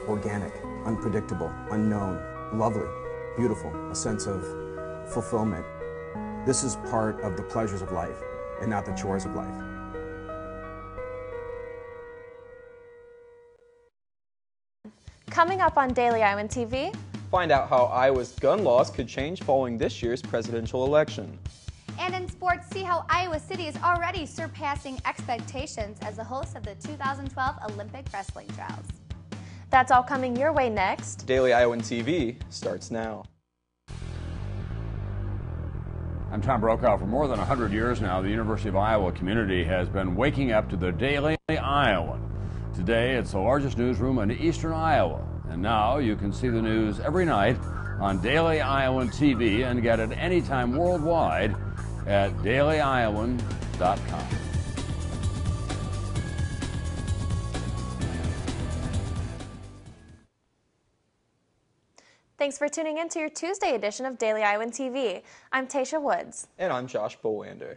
organic, unpredictable, unknown, lovely, beautiful, a sense of fulfillment. This is part of the pleasures of life and not the chores of life. Coming up on Daily Iowan TV, find out how Iowa's gun laws could change following this year's presidential election. And in sports, see how Iowa City is already surpassing expectations as the host of the 2012 Olympic wrestling trials. That's all coming your way next. Daily Iowan TV starts now. I'm Tom Brokaw. For more than 100 years now, the University of Iowa community has been waking up to the Daily Iowan. Today, it's the largest newsroom in eastern Iowa. And now you can see the news every night on Daily Iowan TV and get it anytime worldwide at dailyiowan.com. Thanks for tuning in to your Tuesday edition of Daily Iowan TV. I'm Tasha Woods. And I'm Josh Bolander.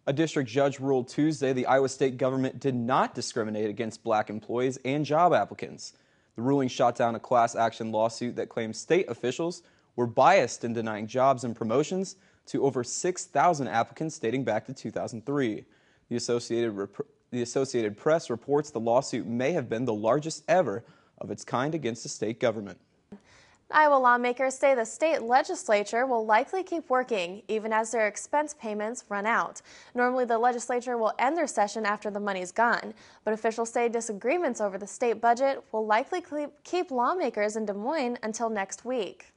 A district judge ruled Tuesday the Iowa state government did not discriminate against black employees and job applicants. The ruling shot down a class action lawsuit that claims state officials were biased in denying jobs and promotions to over 6,000 applicants dating back to 2003. The Associated Press reports the lawsuit may have been the largest ever of its kind against the state government. Iowa lawmakers say the state legislature will likely keep working even as their expense payments run out. Normally, the legislature will end their session after the money's gone, but officials say disagreements over the state budget will likely keep lawmakers in Des Moines until next week.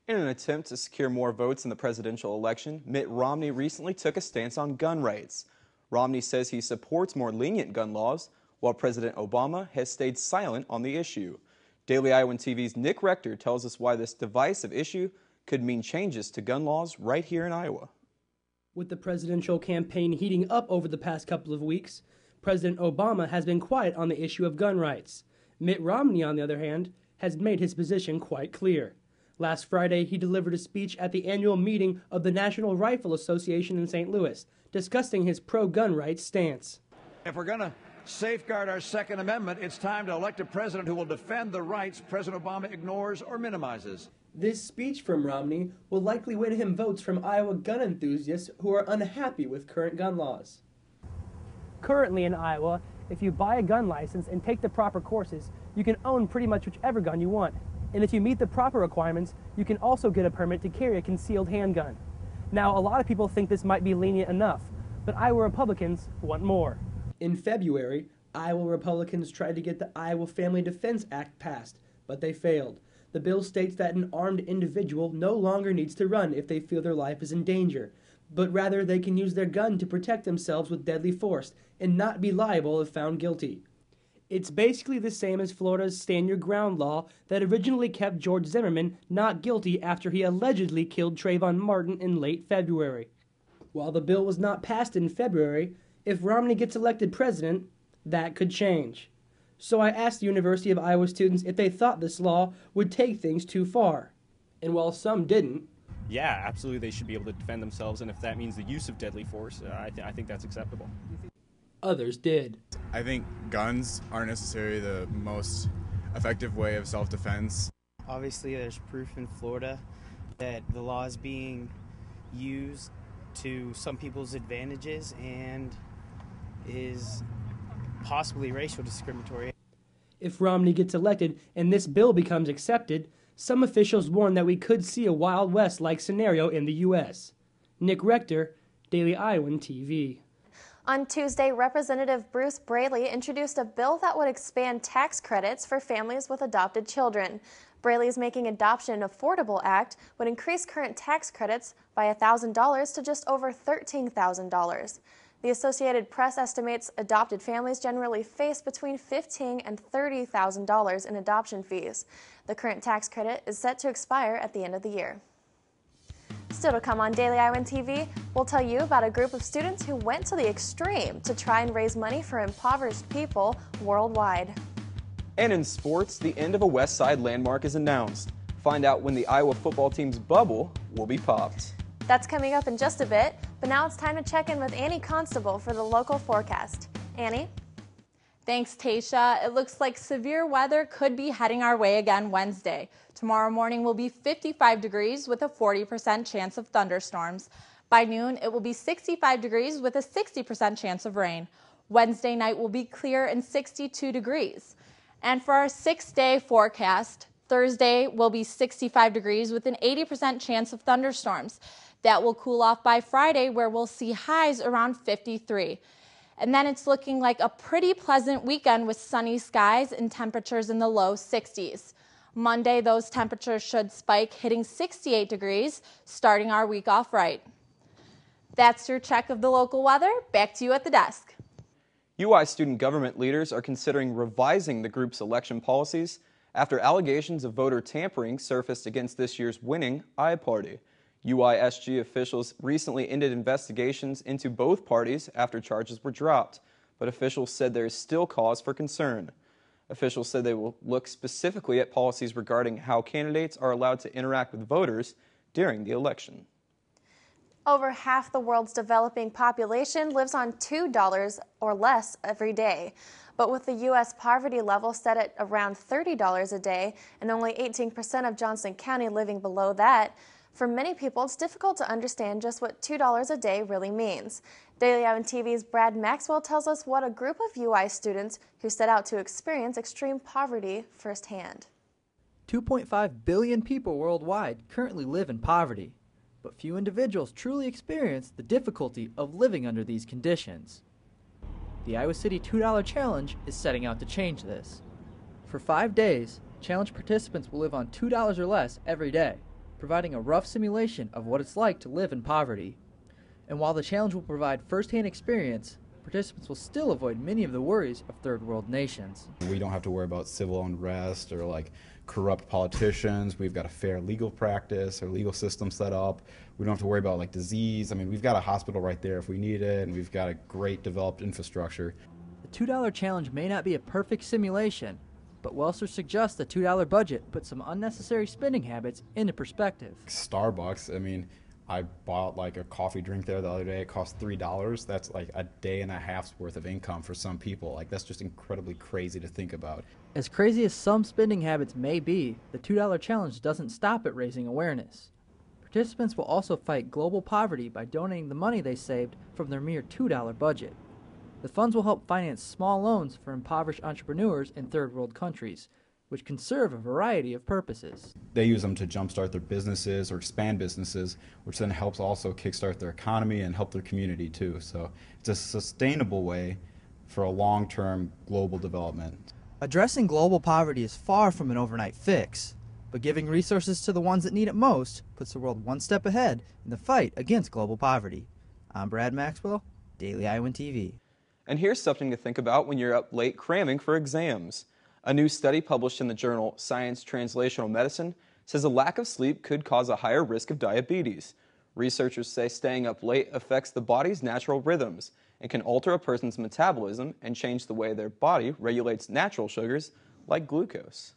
In an attempt to secure more votes in the presidential election, Mitt Romney recently took a stance on gun rights. Romney says he supports more lenient gun laws, while President Obama has stayed silent on the issue. Daily Iowan TV's Nick Rector tells us why this divisive issue could mean changes to gun laws right here in Iowa. With the presidential campaign heating up over the past couple of weeks, President Obama has been quiet on the issue of gun rights. Mitt Romney, on the other hand, has made his position quite clear. Last Friday, he delivered a speech at the annual meeting of the National Rifle Association in St. Louis, discussing his pro-gun rights stance. If we're going to safeguard our Second Amendment, it's time to elect a president who will defend the rights President Obama ignores or minimizes. This speech from Romney will likely win him votes from Iowa gun enthusiasts who are unhappy with current gun laws. Currently in Iowa, if you buy a gun license and take the proper courses, you can own pretty much whichever gun you want. And if you meet the proper requirements, you can also get a permit to carry a concealed handgun. Now, a lot of people think this might be lenient enough, but Iowa Republicans want more. In February, Iowa Republicans tried to get the Iowa Family Defense Act passed, but they failed. The bill states that an armed individual no longer needs to run if they feel their life is in danger, but rather they can use their gun to protect themselves with deadly force and not be liable if found guilty. It's basically the same as Florida's Stand Your Ground law that originally kept George Zimmerman not guilty after he allegedly killed Trayvon Martin in late February. While the bill was not passed in February, if Romney gets elected president, that could change. So I asked the University of Iowa students if they thought this law would take things too far. And while some didn't, yeah, absolutely they should be able to defend themselves, and if that means the use of deadly force, I think that's acceptable. Others did. I think guns aren't necessarily the most effective way of self-defense. Obviously, there's proof in Florida that the law is being used to some people's advantages and is possibly racial discriminatory. If Romney gets elected and this bill becomes accepted, some officials warn that we could see a Wild West-like scenario in the U.S. Nick Rector, Daily Iowan TV. On Tuesday, Representative Bruce Braley introduced a bill that would expand tax credits for families with adopted children. Braley's Making Adoption Affordable Act would increase current tax credits by $1,000 to just over $13,000. The Associated Press estimates adopted families generally face between $15,000 and $30,000 in adoption fees. The current tax credit is set to expire at the end of the year. Still to come on Daily Iowan TV, we'll tell you about a group of students who went to the extreme to try and raise money for impoverished people worldwide. And in sports, the end of a West Side landmark is announced. Find out when the Iowa football team's bubble will be popped. That's coming up in just a bit, but now it's time to check in with Annie Constable for the local forecast. Annie? Thanks, Tasha. It looks like severe weather could be heading our way again Wednesday. Tomorrow morning will be 55 degrees with a 40% chance of thunderstorms. By noon, it will be 65 degrees with a 60% chance of rain. Wednesday night will be clear and 62 degrees. And for our 6-day forecast, Thursday will be 65 degrees with an 80% chance of thunderstorms. That will cool off by Friday, where we'll see highs around 53. And then it's looking like a pretty pleasant weekend with sunny skies and temperatures in the low 60s. Monday, those temperatures should spike, hitting 68 degrees, starting our week off right. That's your check of the local weather. Back to you at the desk. UI student government leaders are considering revising the group's election policies after allegations of voter tampering surfaced against this year's winning I party. UISG officials recently ended investigations into both parties after charges were dropped, but officials said there is still cause for concern. Officials said they will look specifically at policies regarding how candidates are allowed to interact with voters during the election. Over half the world's developing population lives on $2 or less every day. But with the U.S. poverty level set at around $30 a day and only 18% of Johnson County living below that, for many people, it's difficult to understand just what $2 a day really means. Daily Iowan TV's Brad Maxwell tells us what a group of UI students who set out to experience extreme poverty firsthand. 2.5 billion people worldwide currently live in poverty, but few individuals truly experience the difficulty of living under these conditions. The Iowa City $2 Challenge is setting out to change this. For 5 days, challenge participants will live on $2 or less every day, providing a rough simulation of what it's like to live in poverty. And while the challenge will provide first-hand experience, participants will still avoid many of the worries of third world nations. We don't have to worry about civil unrest or corrupt politicians. We've got a fair legal practice or legal system set up. We don't have to worry about disease. I mean, we've got a hospital right there if we need it, and we've got a great developed infrastructure. The $2 Challenge may not be a perfect simulation, but Welser suggests the $2 budget puts some unnecessary spending habits into perspective. Starbucks, I mean, I bought a coffee drink there the other day. It cost $3. That's a day and a half's worth of income for some people. That's just incredibly crazy to think about. As crazy as some spending habits may be, the $2 Challenge doesn't stop at raising awareness. Participants will also fight global poverty by donating the money they saved from their mere $2 budget. The funds will help finance small loans for impoverished entrepreneurs in third world countries, which can serve a variety of purposes. They use them to jumpstart their businesses or expand businesses, which then helps also kickstart their economy and help their community too. So it's a sustainable way for a long-term global development. Addressing global poverty is far from an overnight fix, but giving resources to the ones that need it most puts the world one step ahead in the fight against global poverty. I'm Brad Maxwell, Daily Iowan TV. And here's something to think about when you're up late cramming for exams. A new study published in the journal Science Translational Medicine says a lack of sleep could cause a higher risk of diabetes. Researchers say staying up late affects the body's natural rhythms and can alter a person's metabolism and change the way their body regulates natural sugars like glucose.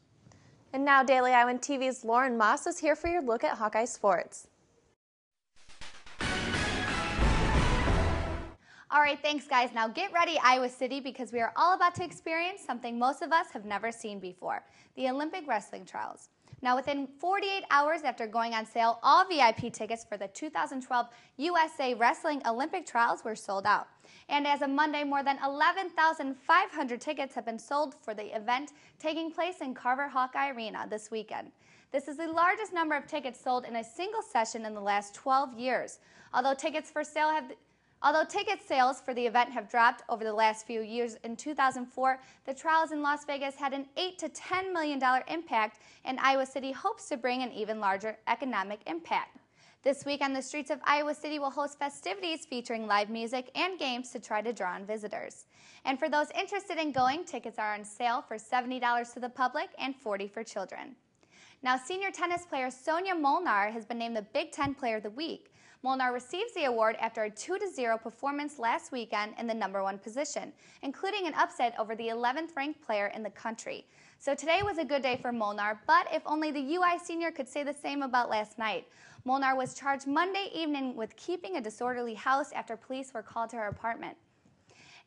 And now Daily Iowan TV's Lauren Moss is here for your look at Hawkeye sports. All right, thanks guys. Now get ready, Iowa City, because we are all about to experience something most of us have never seen before, the Olympic wrestling trials. Now within 48 hours after going on sale, all VIP tickets for the 2012 USA Wrestling Olympic trials were sold out. And as of Monday, more than 11,500 tickets have been sold for the event taking place in Carver Hawkeye Arena this weekend. This is the largest number of tickets sold in a single session in the last 12 years. Although ticket sales for the event have dropped over the last few years, in 2004, the trials in Las Vegas had an $8 to $10 million impact, and Iowa City hopes to bring an even larger economic impact. This weekend, the streets of Iowa City will host festivities featuring live music and games to try to draw in visitors. And for those interested in going, tickets are on sale for $70 to the public and $40 for children. Now, senior tennis player Sonia Molnar has been named the Big Ten Player of the Week. Molnar receives the award after a 2-0 performance last weekend in the #1 position, including an upset over the 11th ranked player in the country. So today was a good day for Molnar, but if only the UI senior could say the same about last night. Molnar was charged Monday evening with keeping a disorderly house after police were called to her apartment.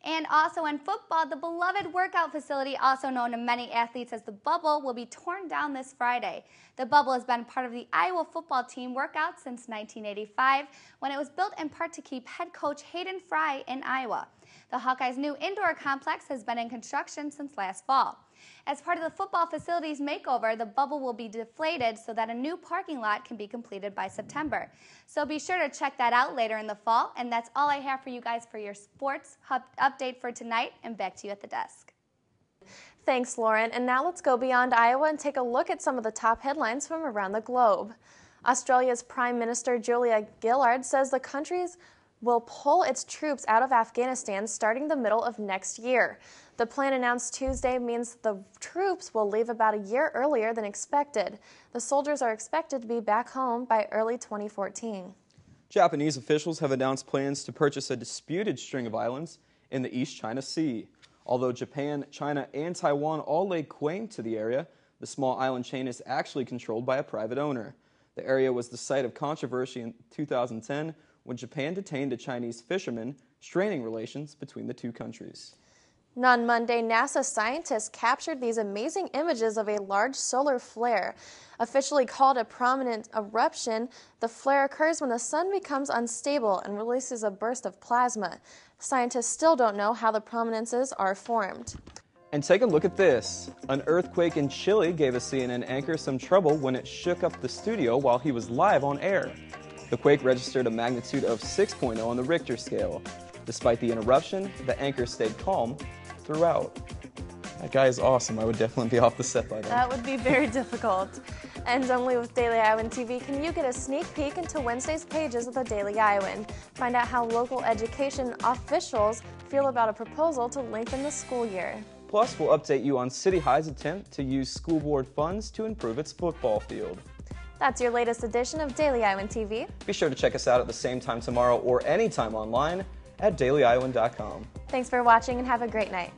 And also in football, the beloved workout facility, also known to many athletes as the Bubble, will be torn down this Friday. The Bubble has been part of the Iowa football team workout since 1985, when it was built in part to keep head coach Hayden Fry in Iowa. The Hawkeyes' new indoor complex has been in construction since last fall. As part of the football facilities makeover, the Bubble will be deflated so that a new parking lot can be completed by September. So be sure to check that out later in the fall. And that's all I have for you guys for your sports update for tonight. And back to you at the desk. Thanks, Lauren. And now let's go beyond Iowa and take a look at some of the top headlines from around the globe. Australia's Prime Minister Julia Gillard says the country will pull its troops out of Afghanistan starting the middle of next year. The plan announced Tuesday means the troops will leave about a year earlier than expected. The soldiers are expected to be back home by early 2014. Japanese officials have announced plans to purchase a disputed string of islands in the East China Sea. Although Japan, China, and Taiwan all lay claim to the area, the small island chain is actually controlled by a private owner. The area was the site of controversy in 2010 when Japan detained a Chinese fisherman, straining relations between the two countries. On Monday, NASA scientists captured these amazing images of a large solar flare. Officially called a prominent eruption, the flare occurs when the sun becomes unstable and releases a burst of plasma. Scientists still don't know how the prominences are formed. And take a look at this. An earthquake in Chile gave a CNN anchor some trouble when it shook up the studio while he was live on air. The quake registered a magnitude of 6.0 on the Richter scale. Despite the interruption, the anchor stayed calm throughout. That guy is awesome. I would definitely be off the set by then. That would be very difficult. And only with Daily Iowan TV can you get a sneak peek into Wednesday's pages of the Daily Iowan. Find out how local education officials feel about a proposal to lengthen the school year. Plus, we'll update you on City High's attempt to use school board funds to improve its football field. That's your latest edition of Daily Iowan TV. Be sure to check us out at the same time tomorrow or anytime online at dailyiowan.com. Thanks for watching and have a great night.